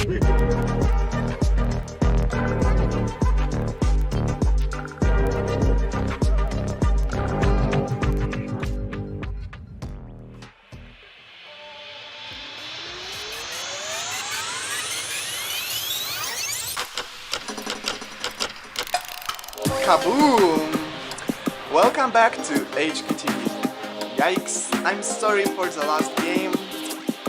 Kaboom! Welcome back to Hqtv. Yikes, I'm sorry for the last game.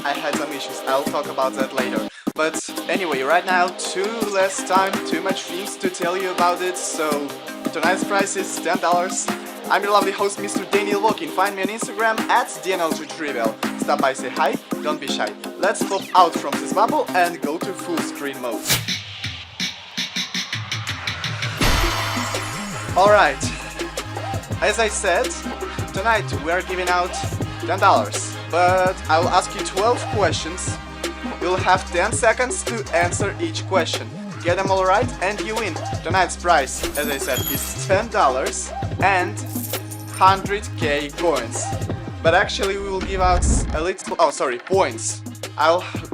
I had some issues, I'll talk about that later. But anyway, right now, too less time, too much things to tell you about it, so tonight's price is $10. I'm your lovely host, Mr. Daniel Walking. Find me on Instagram at Hqtv. Stop by, say hi, don't be shy. Let's pop out from this bubble and go to full screen mode. Alright, as I said, tonight we are giving out $10, but I will ask you 12 questions. You'll have 10 seconds to answer each question. Get them all right and you win. Tonight's prize, as I said, is $10 and 100k coins. But actually we will give out a little, points.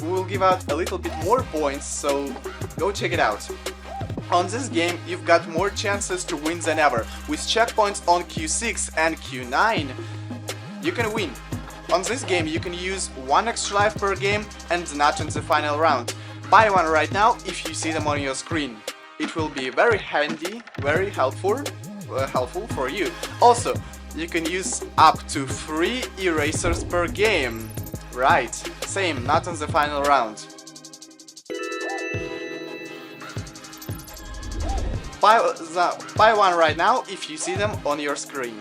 We will give out a little bit more points, so go check it out. On this game, you've got more chances to win than ever. With checkpoints on Q6 and Q9, you can win. On this game, you can use 1 extra life per game and not in the final round. Buy one right now if you see them on your screen. It will be very handy, very helpful for you. Also, you can use up to 3 erasers per game. Right, same, not in the final round. Buy one right now if you see them on your screen.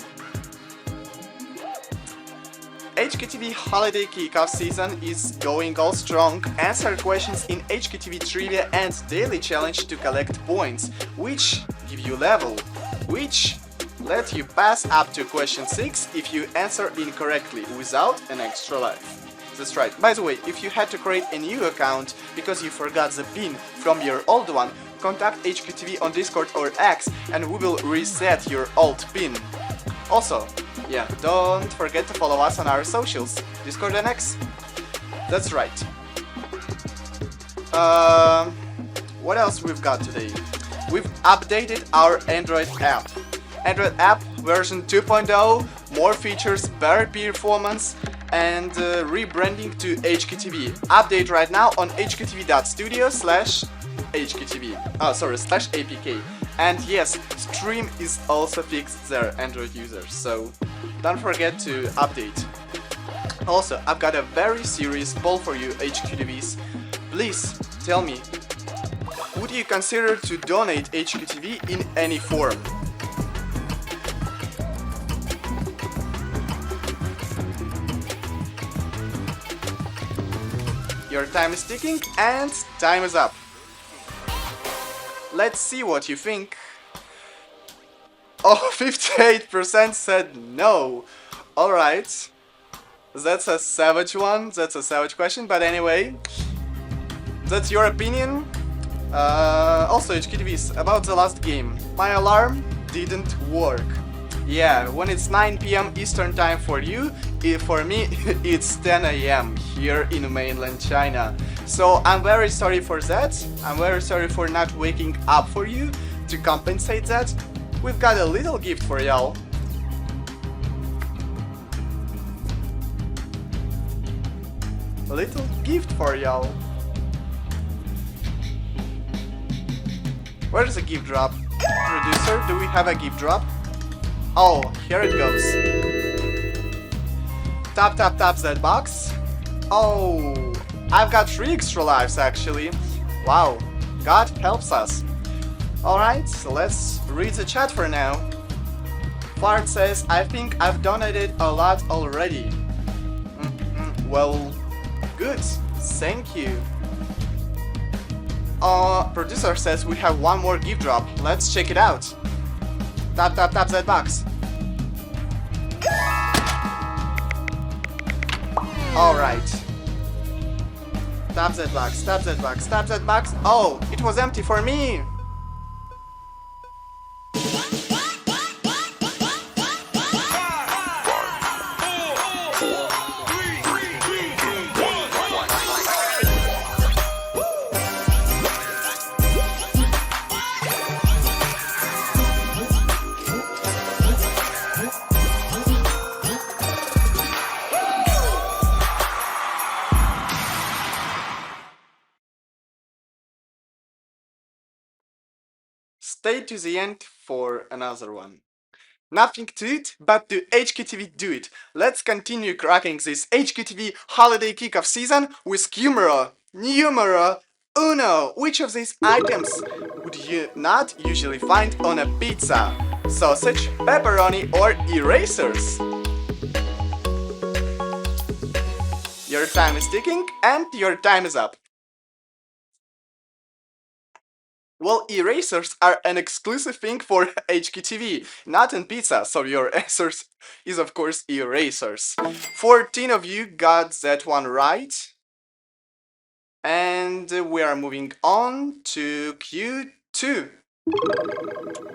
Hqtv holiday kickoff season is going all strong. Answer questions in Hqtv trivia and daily challenge to collect points, which give you level, which let you pass up to question 6 if you answer incorrectly without an extra life. That's right. By the way, if you had to create a new account because you forgot the PIN from your old one, contact Hqtv on Discord or X and we will reset your old PIN. Also, yeah, don't forget to follow us on our socials, Discord and X. That's right. What else we've got today? We've updated our Android app. Android app version 2.0, more features, better performance, and rebranding to Hqtv. Update right now on hqtv.studio/hqtv. /apk. And yes, stream is also fixed there, Android users, so don't forget to update. Also, I've got a very serious poll for you, Hqtvs. Please tell me, would you consider to donate Hqtv in any form? Your time is ticking and time is up. Let's see what you think. Oh, 58% said no. Alright. That's a savage one. That's a savage question. But anyway, that's your opinion. Also, Hqtvs, about the last game. My alarm didn't work. Yeah, when it's 9 PM Eastern time for you, for me it's 10 AM here in mainland China. So I'm very sorry for that. I'm very sorry for not waking up for you. To compensate that, we've got a little gift for y'all. A little gift for y'all. Where's the gift drop? Producer, do we have a gift drop? Oh, here it goes. Tap that box. Oh, I've got 3 extra lives actually. Wow, God helps us. Alright, so let's read the chat for now. Fart says, I think I've donated a lot already. Well, good, thank you. Producer says we have one more gift drop. Let's check it out. Tap that box. Alright. Tap that box. Oh, it was empty for me. stay to the end for another one. Nothing to it but to Hqtv do it. Let's continue cracking this Hqtv holiday kickoff season with numero uno. Which of these items would you not usually find on a pizza? Sausage, pepperoni, or erasers? Your time is ticking and your time is up. Well, erasers are an exclusive thing for Hqtv, not in pizza, so your answer is of course erasers. 14 of you got that one right. And we are moving on to Q2.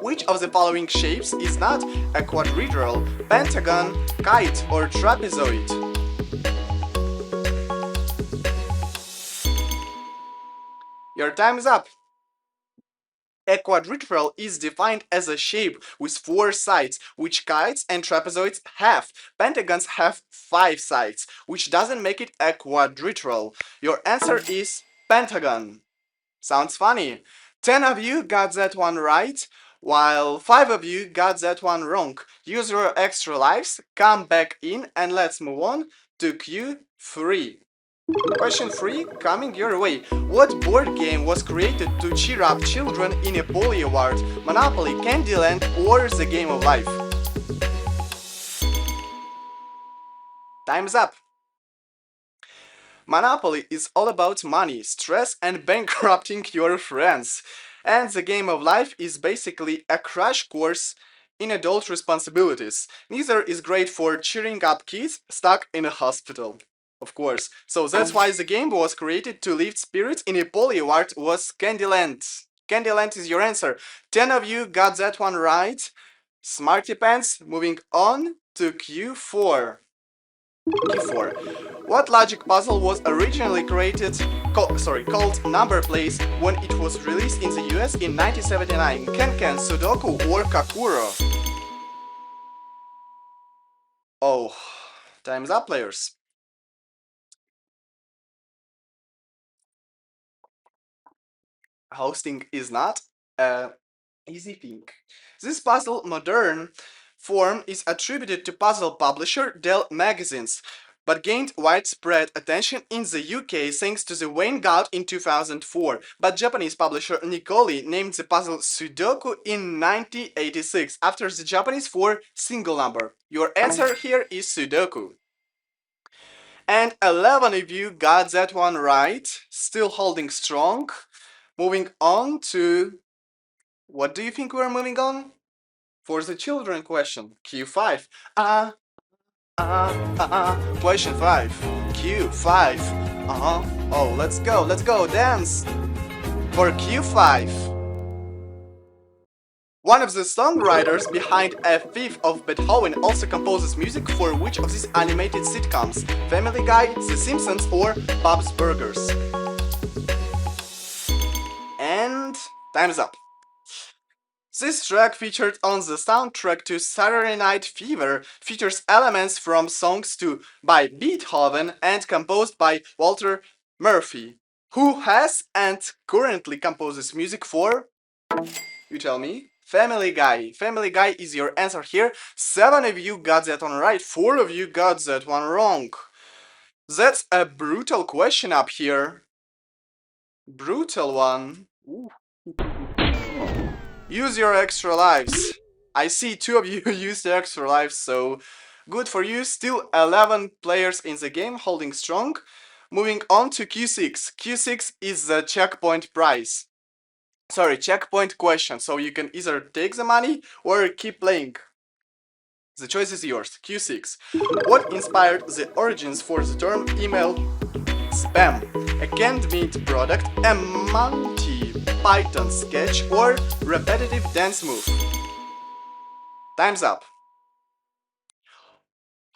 Which of the following shapes is not a quadrilateral, pentagon, kite, or trapezoid? Your time is up. A quadrilateral is defined as a shape with 4 sides, which kites and trapezoids have. Pentagons have 5 sides, which doesn't make it a quadrilateral. Your answer is pentagon. Sounds funny. 10 of you got that one right, while 5 of you got that one wrong. Use your extra lives, come back in, and let's move on to Q3. Question 3 coming your way. What board game was created to cheer up children in a polio ward? Monopoly, Candyland, or The Game of Life? Time's up. Monopoly is all about money, stress, and bankrupting your friends. And The Game of Life is basically a crash course in adult responsibilities. Neither is great for cheering up kids stuck in a hospital. Of course. So that's why the game was created to lift spirits in a polio ward was Candyland. Candyland is your answer. 10 of you got that one right. Smarty Pants, moving on to Q4. Q4. What logic puzzle was originally called Number Place when it was released in the US in 1979? Ken, Sudoku, or Kakuro? Oh, time's up, players. Hosting is not a easy thing. This puzzle modern form is attributed to puzzle publisher Dell Magazines, but gained widespread attention in the UK thanks to the Wayne Gout in 2004. But Japanese publisher Nikoli named the puzzle Sudoku in 1986 after the Japanese for single number. Your answer here is Sudoku. And 11 of you got that one right, still holding strong. Moving on to, what do you think we're moving on? For the children question, Q5. Question 5. Q5. Oh, let's go, dance! For Q5. One of the songwriters behind A Fifth of Beethoven also composes music for which of these animated sitcoms? Family Guy, The Simpsons, or Bob's Burgers? And time's up. This track featured on the soundtrack to Saturday Night Fever features elements from songs by Beethoven and composed by Walter Murphy, who has and currently composes music for, you tell me, Family Guy. Family Guy is your answer here. 7 of you got that one right, 4 of you got that one wrong. That's a brutal question up here. Brutal one. Ooh. Use your extra lives. I see 2 of you used the extra lives, so good for you. Still 11 players in the game, holding strong. Moving on to Q6. Q6 is the checkpoint prize. Sorry, checkpoint question, so you can either take the money or keep playing. The choice is yours. Q6. What inspired the origins for the term email spam? A canned meat product, a Monty Python sketch, or repetitive dance move? Time's up.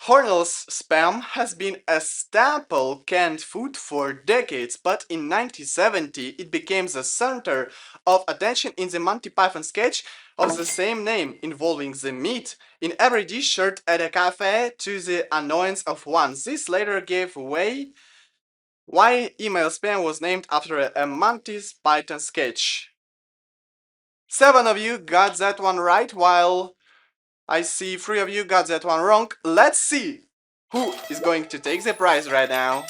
Hornell's Spam has been a staple canned food for decades, but in 1970 it became the center of attention in the Monty Python sketch of the same name, involving the meat in every dish served at a cafe to the annoyance of one. This later gave way why email spam was named after a Monty Python sketch. 7 of you got that one right, while I see 3 of you got that one wrong. Let's see who is going to take the prize right now.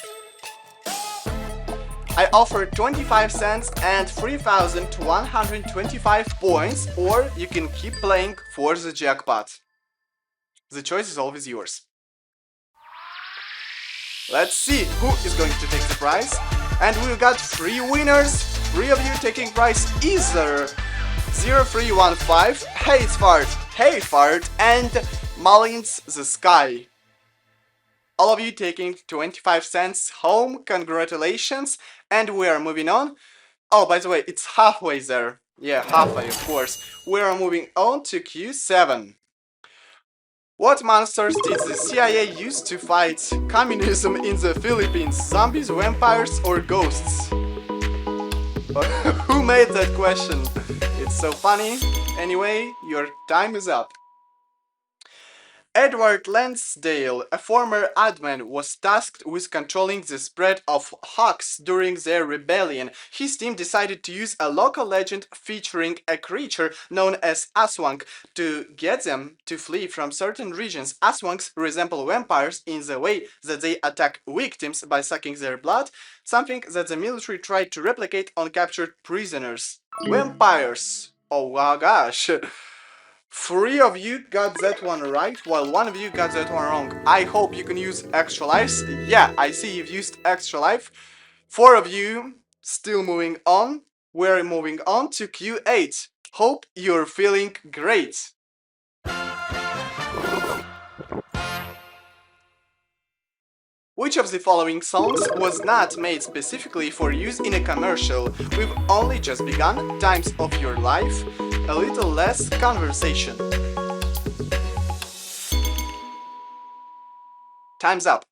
I offer 25 cents and 3,125 points, or you can keep playing for the jackpot. The choice is always yours. Let's see who is going to take the prize. And we've got 3 winners. 3 of you taking prize either 0315, Hey Fart, and Mullins the Sky. All of you taking 25 cents home, congratulations, and we are moving on. Oh, by the way, it's halfway there. Yeah, halfway, of course. We are moving on to Q7. What monsters did the CIA use to fight communism in the Philippines? Zombies, vampires, or ghosts? Who made that question? It's so funny. Anyway, your time is up. Edward Lansdale, a former admin, was tasked with controlling the spread of hawks during their rebellion. His team decided to use a local legend featuring a creature known as Aswang to get them to flee from certain regions. Aswangs resemble vampires in the way that they attack victims by sucking their blood, something that the military tried to replicate on captured prisoners. Vampires! Oh my gosh! 3 of you got that one right, while 1 of you got that one wrong. I hope you can use extra lives. Yeah, I see you've used extra life. 4 of you still moving on. We're moving on to Q8. Hope you're feeling great. Which of the following songs was not made specifically for use in a commercial? We've only just begun, Times of Your Life, A Little Less Conversation. Time's up.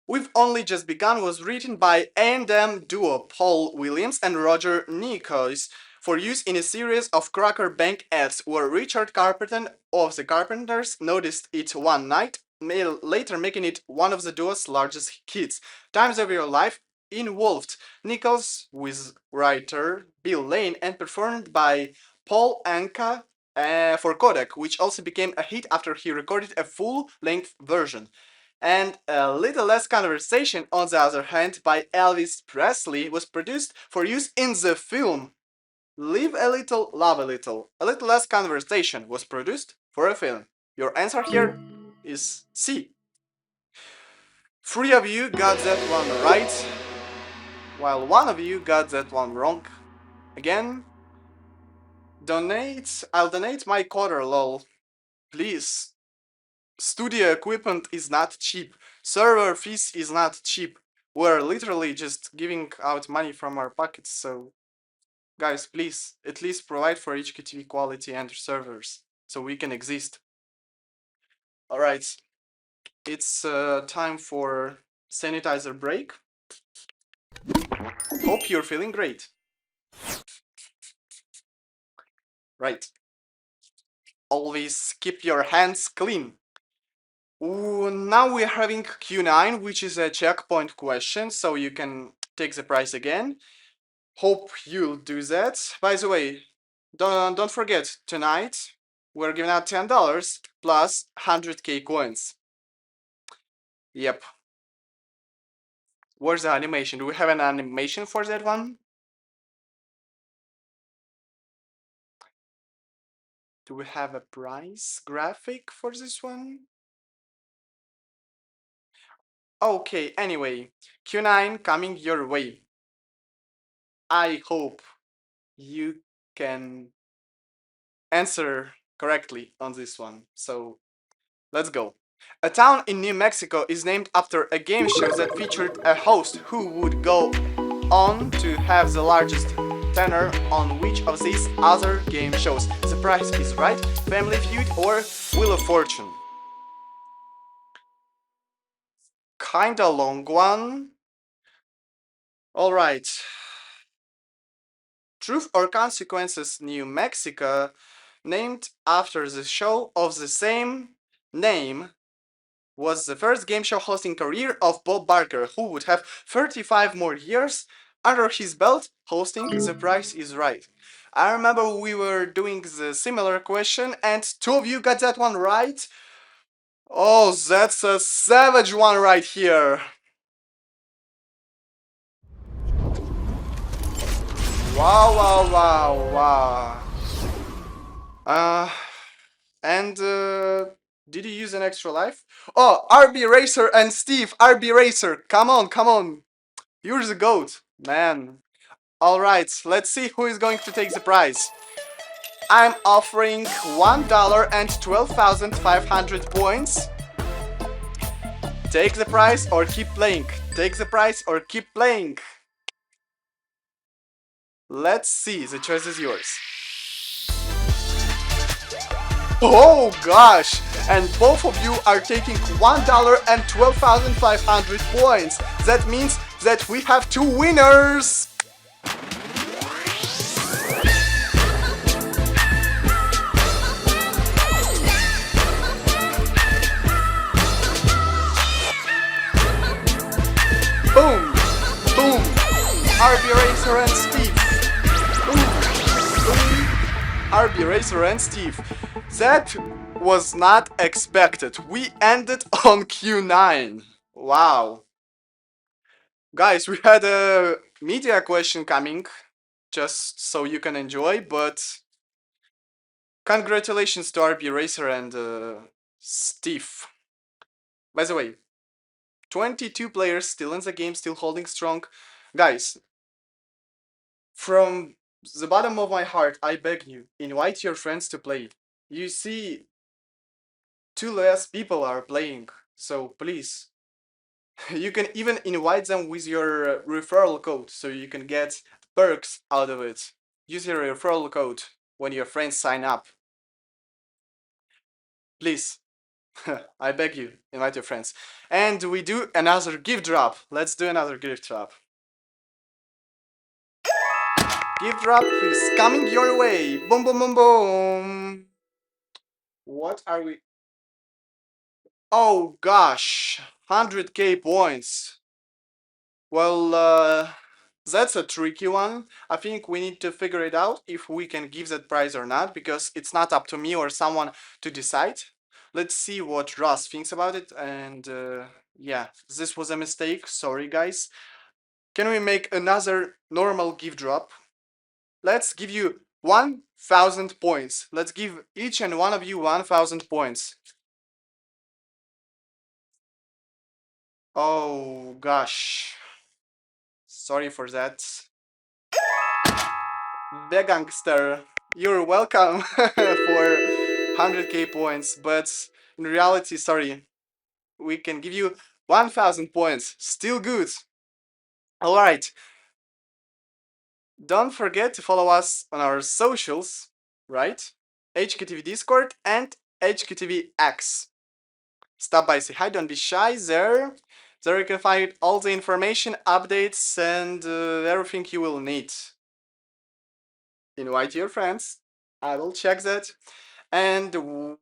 We've Only Just Begun was written by A&M duo Paul Williams and Roger Nicois for use in a series of Cracker Bank ads where Richard Carpenter of the Carpenters noticed it one night, later making it one of the duo's largest hits. Times of Your Life involved Nichols with writer Bill Lane and performed by Paul Anka for Kodak, which also became a hit after he recorded a full-length version. And A Little Less Conversation, on the other hand, by Elvis Presley, was produced for use in the film Live a Little, Love a Little. A Little Less Conversation was produced for a film. Your answer here is C. 3 of you got that one right, while 1 of you got that one wrong. Again, I'll donate my quarter, lol. Please. Studio equipment is not cheap. Server fees is not cheap. We're literally just giving out money from our pockets, so guys, please, at least provide for Hqtv quality and servers, so we can exist. Alright, it's time for sanitizer break. Hope you're feeling great. Right. Always keep your hands clean. Ooh, now we're having Q9, which is a checkpoint question, so you can take the prize again. Hope you'll do that. By the way, don't forget, tonight we're giving out $10 plus 100k coins. Yep. Where's the animation? Do we have an animation for that one? Do we have a price graphic for this one? Okay, anyway, Q9 coming your way. I hope you can answer correctly on this one. So let's go. A town in New Mexico is named after a game show that featured a host who would go on to have the largest tenor on which of these other game shows. The Price is Right, Family Feud, or Wheel of Fortune. Kinda long one. Alright. Truth or Consequences New Mexico, named after the show of the same name, was the first game show hosting career of Bob Barker, who would have 35 more years under his belt hosting The Price is Right. I remember we were doing the similar question and two of you got that one right. Oh, that's a savage one right here. Wow, wow, wow, wow. Uh, and did you use an extra life? Oh, RB Racer and Steve, RB Racer, come on, come on. You're the goat, man. Alright, let's see who is going to take the prize. I'm offering $1 and 12,500 points. Take the prize or keep playing. Take the prize or keep playing. Let's see, the choice is yours. Oh gosh! And both of you are taking $1 and 12,500 points. That means that we have two winners! Boom! Boom! RB Racer and Steve. Boom! Boom! RB Racer and Steve. That was not expected. We ended on Q9. Wow. Guys, we had a media question coming, just so you can enjoy, but congratulations to RB Racer and Steve. By the way, 22 players still in the game, still holding strong. Guys, from the bottom of my heart, I beg you, invite your friends to play. You see, two less people are playing, so please. You can even invite them with your referral code, so you can get perks out of it. Use your referral code when your friends sign up. Please, I beg you, invite your friends. And we do another gift drop. Let's do another gift drop. Gift drop is coming your way. Boom, boom, boom, boom. What are we? Oh gosh, 100k points. Well, that's a tricky one. I think we need to figure it out if we can give that prize or not, because it's not up to me or someone to decide. Let's see what Ross thinks about it, and yeah, this was a mistake. Sorry, guys. Can we make another normal gift drop? Let's give you 1,000 points. Let's give each and one of you 1,000 points. Oh gosh. Sorry for that. The gangster, you're welcome for 100k points, but in reality, sorry, we can give you 1,000 points. Still good. Alright, don't forget to follow us on our socials, right? Hqtv Discord and Hqtv X. Stop by, say hi, don't be shy there. There you can find all the information, updates, and everything you will need. Invite your friends. I will check that. And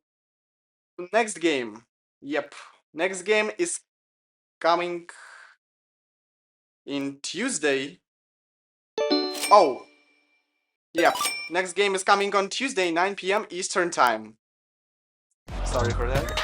next game. Yep. Next game is coming in Tuesday. Oh. Yep. Next game is coming on Tuesday, 9 p.m. Eastern Time. Sorry for that.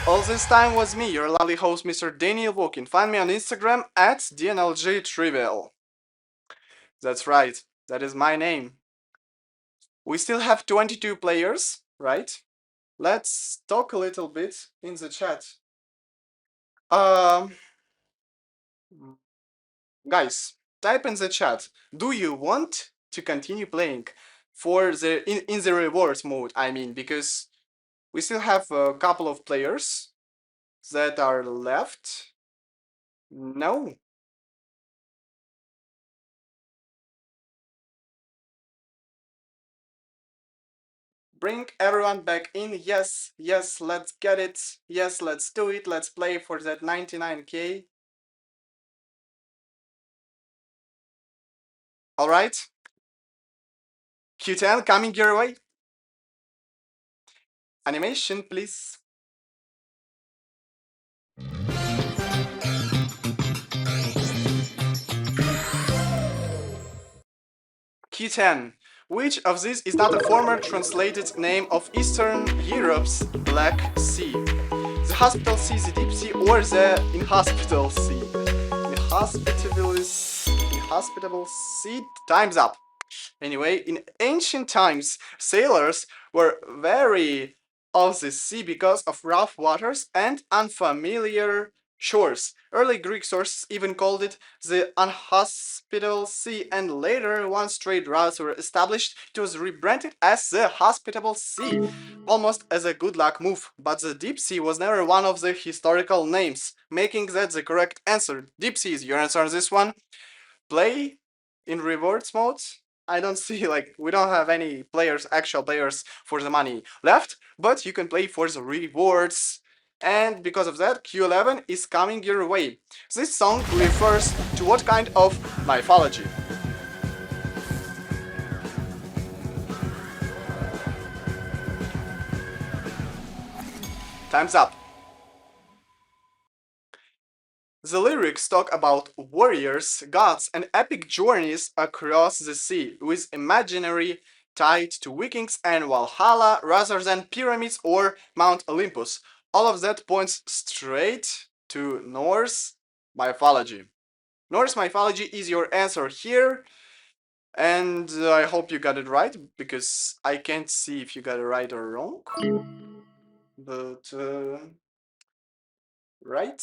All this time was me, your lovely host, Mr. Daniel Wokin. Find me on Instagram at DNLJTrivial. That's right. That is my name. We still have 22 players, right? Let's talk a little bit in the chat. Um, Guys, type in the chat. Do you want to continue playing for the in the rewards mode? I mean, because we still have a couple of players that are left. No. Bring everyone back in. Yes, yes, let's get it. Yes, let's do it. Let's play for that 99k. All right. Q10 coming your way. Animation, please. Q10. Which of these is not a former translated name of Eastern Europe's Black Sea? The Hospital Sea, the Deep Sea, or the Inhospitable Sea? Inhospitable Sea. Time's up. Anyway, in ancient times, sailors were wary of the sea because of rough waters and unfamiliar shores. Early Greek sources even called it the unhospitable sea, and later, once trade routes were established, it was rebranded as the hospitable sea, almost as a good luck move. But the deep sea was never one of the historical names, making that the correct answer. Deep sea is your answer on this one. Play in rewards mode. I don't see, like, we don't have any players, actual players for the money left, but you can play for the rewards. And because of that, Q11 is coming your way. This song refers to what kind of mythology? Time's up. The lyrics talk about warriors, gods, and epic journeys across the sea, with imaginary tied to Vikings and Valhalla rather than pyramids or Mount Olympus. All of that points straight to Norse mythology. Norse mythology is your answer here, and I hope you got it right, because I can't see if you got it right or wrong. But, right?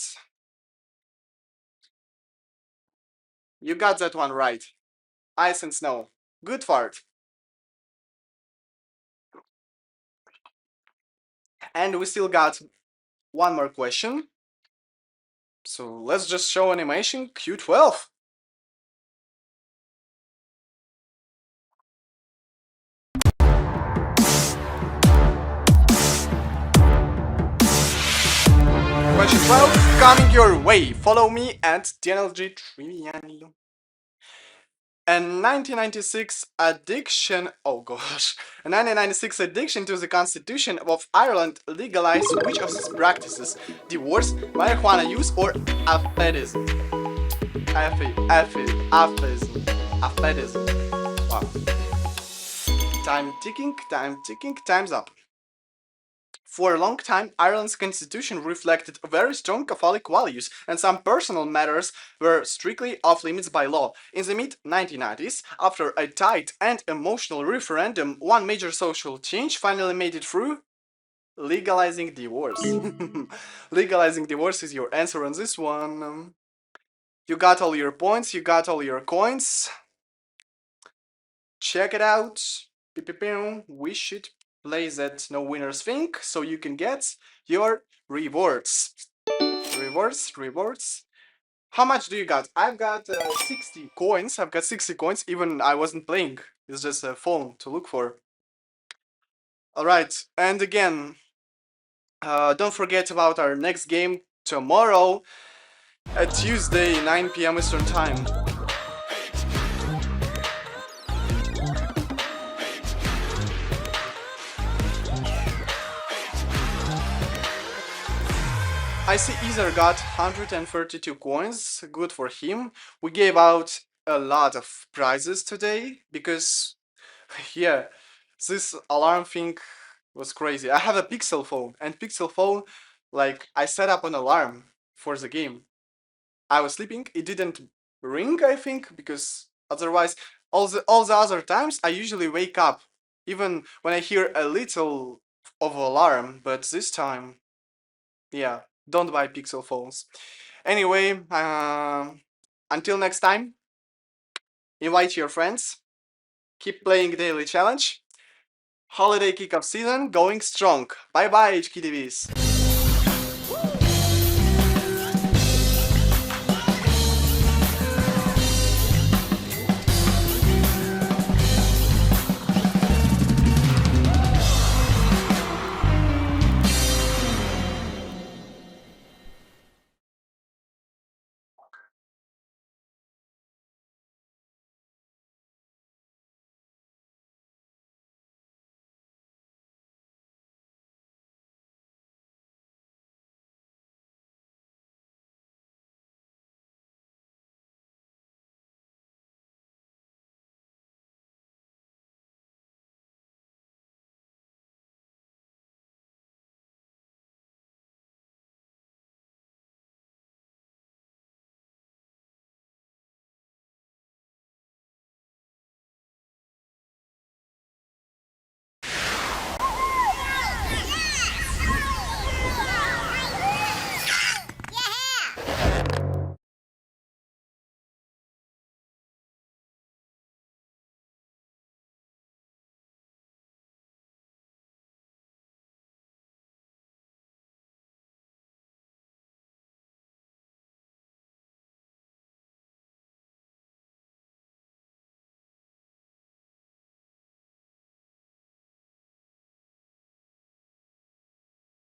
You got that one right. Ice and snow. Good fart. And we still got one more question. So let's just show animation Q12. Question 12 coming your way. Follow me at DNLG Trivial. A 1996 addiction, oh gosh, a 1996 addiction to the Constitution of Ireland legalized which of these practices? Divorce, marijuana use, or aphetism? Aphetism. Wow. Time ticking, time's up. For a long time, Ireland's constitution reflected very strong Catholic values, and some personal matters were strictly off limits by law. In the mid-1990s, after a tight and emotional referendum, one major social change finally made it through: legalizing divorce. Legalizing divorce is your answer on this one. You got all your points, you got all your coins. Check it out. We should play that no winners thing so you can get your rewards. Rewards. How much do you got? I've got 60 coins. I've got 60 coins. Even I wasn't playing. It's just a phone to look for. Alright, and again, don't forget about our next game tomorrow at Tuesday, 9 p.m. Eastern Time. I see Ether got 132 coins, good for him. We gave out a lot of prizes today because, yeah, this alarm thing was crazy. I have a Pixel phone, and Pixel phone, like, I set up an alarm for the game. I was sleeping, it didn't ring, I think, because otherwise, all the other times I usually wake up, even when I hear a little of alarm, but this time, yeah, don't buy Pixel phones. Anyway, until next time, invite your friends, keep playing daily challenge. Holiday kickoff season going strong. Bye bye, Hqtvs.